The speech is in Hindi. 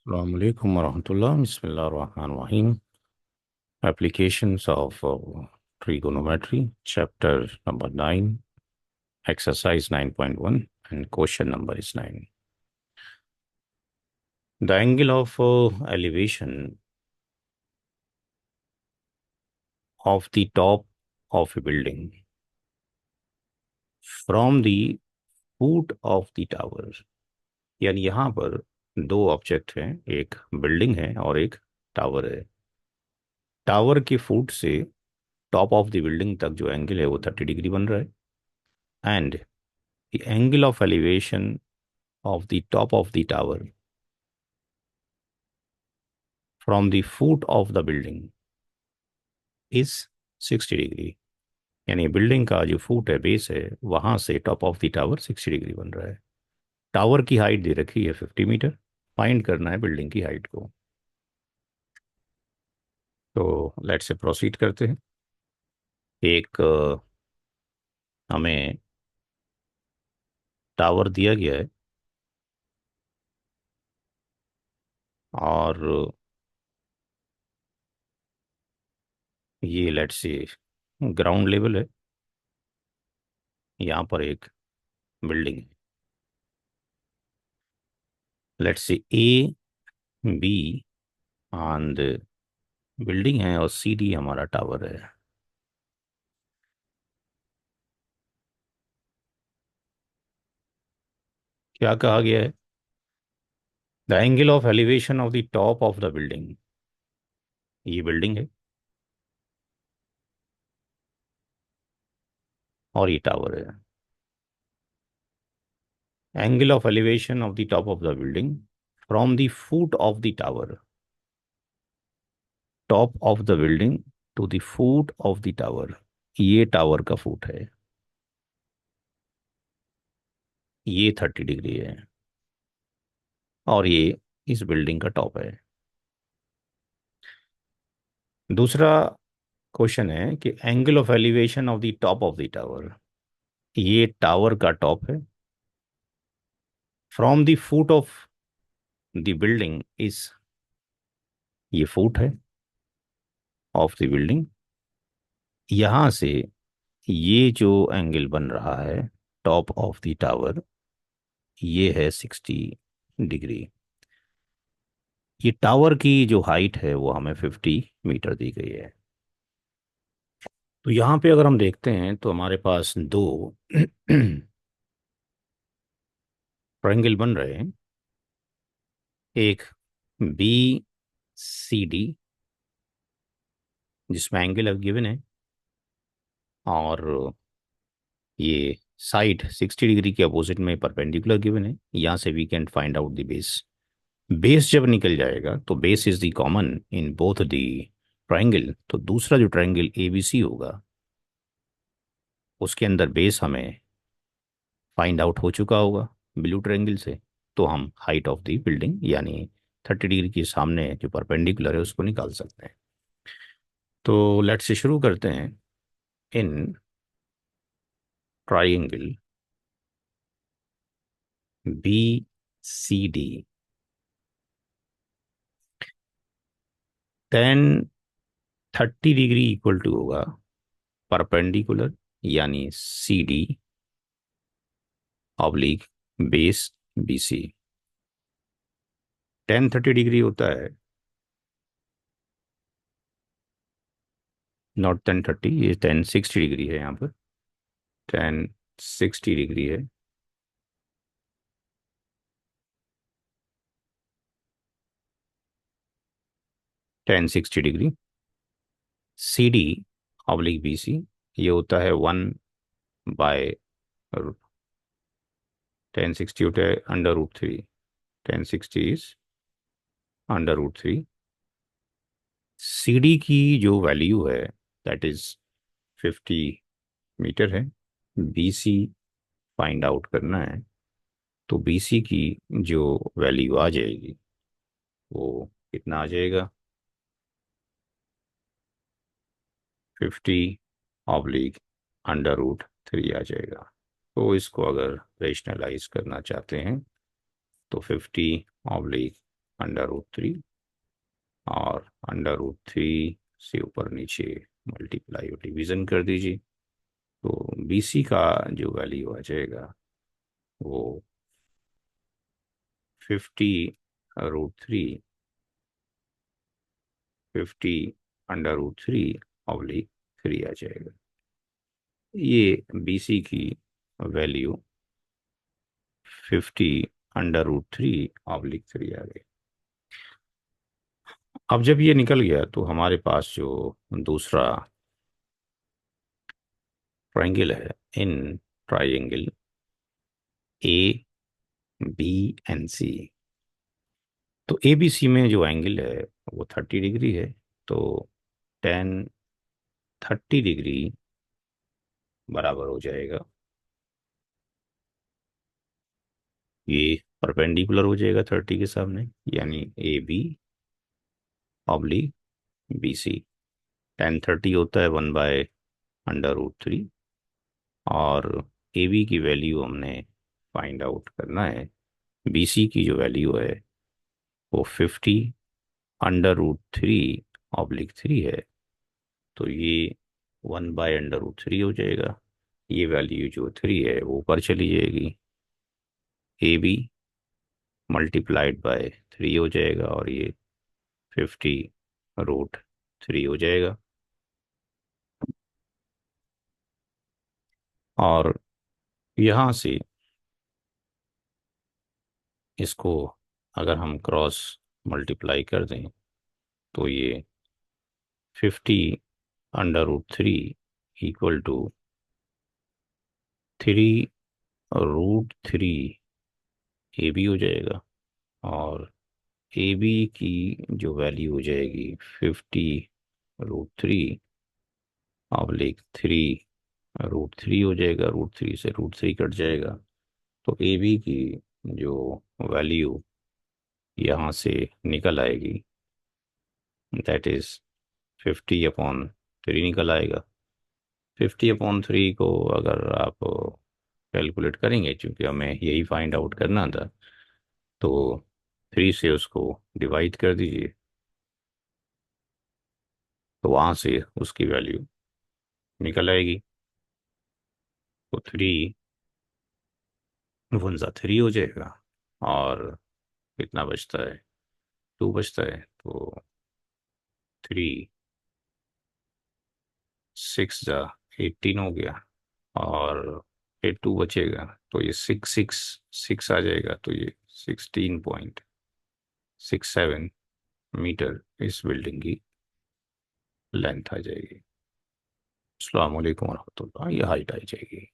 Assalamualaikum warahmatullah. Bismillahirrahmanirrahim. Applications of trigonometry, chapter number 9, exercise 9.1, and question number is 9. The angle of elevation of the top of a building from the foot of the tower. यानी यहाँ पर दो ऑब्जेक्ट हैं, एक बिल्डिंग है और एक टावर है। टावर के फुट से टॉप ऑफ द बिल्डिंग तक जो एंगल है वो 30 डिग्री बन रहा है। And the angle of elevation of the top of the tower from the foot of the building is 60 degree. यानी बिल्डिंग का जो फुट है, बेस है, वहां से top of the tower 60 degree बन रहा है। टावर की हाइट दे रखी है 50 मीटर। फाइंड करना है बिल्डिंग की हाइट को। तो लेट से प्रोसीड करते हैं। एक हमें टावर दिया गया है और ये लेट से ग्राउंड लेवल है। यहाँ पर एक बिल्डिंग है, लेट से ए बी एंड बिल्डिंग है और सी डी हमारा टावर है। क्या कहा गया है? The angle of elevation of the top of the building. ये बिल्डिंग है और ये टावर है। Angle of elevation of the top of the building from the foot of the tower, top of the building to the foot of the tower. ये टावर का फुट है, ये 30 डिग्री है और ये इस बिल्डिंग का टॉप है। दूसरा क्वेश्चन है कि angle of elevation of the top of the tower. ये टावर का टॉप है। From the foot of the building is, ये फुट है ऑफ द बिल्डिंग। यहां से ये जो एंगल बन रहा है टॉप ऑफ द टावर, ये है 60 डिग्री। ये टावर की जो हाइट है वो हमें 50 मीटर दी गई है। तो यहाँ पे अगर हम देखते हैं तो हमारे पास दो ट्रायंगल बन रहे हैं। एक बी सी डी जिसमें एंगल अब गिवन है और ये साइड 60 डिग्री के अपोजिट में परपेंडिकुलर गिवन है। यहाँ से we can find out the base. Base जब निकल जाएगा तो base is the common in both the triangle. तो दूसरा जो ट्रायंगल ए बी सी होगा उसके अंदर बेस हमें फाइंड आउट हो चुका होगा ब्लू ट्रायंगल से। तो हम हाइट ऑफ द बिल्डिंग यानी 30 डिग्री के सामने जो परपेंडिकुलर है उसको निकाल सकते हैं। तो लेट से शुरू करते हैं। In triangle B C D, tan 30 degree equal to होगा परपेंडिकुलर यानी C D oblique base B C. 10 30 degree होता है, नॉट 10 30, ये 10 60 डिग्री है। यहाँ पर 10 60 डिग्री है। 10 60 degree C D oblique B C, ये होता है 1/, 10 60 होता है √3। 10 60 इज √3। सी डी की जो वैल्यू है दैट इज 50 मीटर है। बी सी फाइंड आउट करना है। तो बी सी की जो वैल्यू आ जाएगी वो कितना आ जाएगा? 50/√3 आ जाएगा। तो इसको अगर रेशनलाइज करना चाहते हैं तो 50 √3 और √3 से ऊपर नीचे मल्टीप्लाई और डिवीजन कर दीजिए। तो BC का जो वैल्यू आ जाएगा वो 50√3 आ जाएगा। ये BC की वैल्यू 50√3 आ गई। अब जब ये निकल गया तो हमारे पास जो दूसरा ट्राइंगल है, इन ट्राइंगल ABC, तो ABC में जो एंगल है वो 30 डिग्री है। तो 10 30 डिग्री बराबर हो जाएगा, ये परपेंडिकुलर हो जाएगा 30 के सामने, यानी AB/BC। 10 30 होता है 1/√3, और AB की वैल्यू हमने फाइंड आउट करना है। BC की जो वैल्यू है वो 50√3/3 है। तो ये 1/√3 हो जाएगा। ये वैल्यू जो 3 है वो ऊपर चली जाएगी, AB/3 हो जाएगा, और ये 50√3 हो जाएगा। और यहाँ से इसको अगर हम क्रॉस मल्टीप्लाई कर दें तो ये 50√3 इक्वल टू 3√3 AB हो जाएगा। और AB की जो वैल्यू हो जाएगी 50√3/3 हो जाएगा। √3 से √3 कट जाएगा। तो AB की जो वैल्यू यहाँ से निकल आएगी, दैट इज 50/3 निकल आएगा। 50/3 को अगर आप कैलकुलेट करेंगे, क्योंकि हमें यही फाइंड आउट करना था, तो 3 से उसको डिवाइड कर दीजिए, तो वहाँ से उसकी वैल्यू निकल आएगी। तो 3 × 1 = 3 हो जाएगा। और कितना बचता है, 2 बचता है। तो 3 × 6 = 18 हो गया, और ये 2 बचेगा, तो ये 6 आ जाएगा। तो ये 16.67 मीटर इस बिल्डिंग की लेंथ आ जाएगी। अस्सलाम वालेकुम वरहमतुल्लाह, ये हाइट आ जाएगी।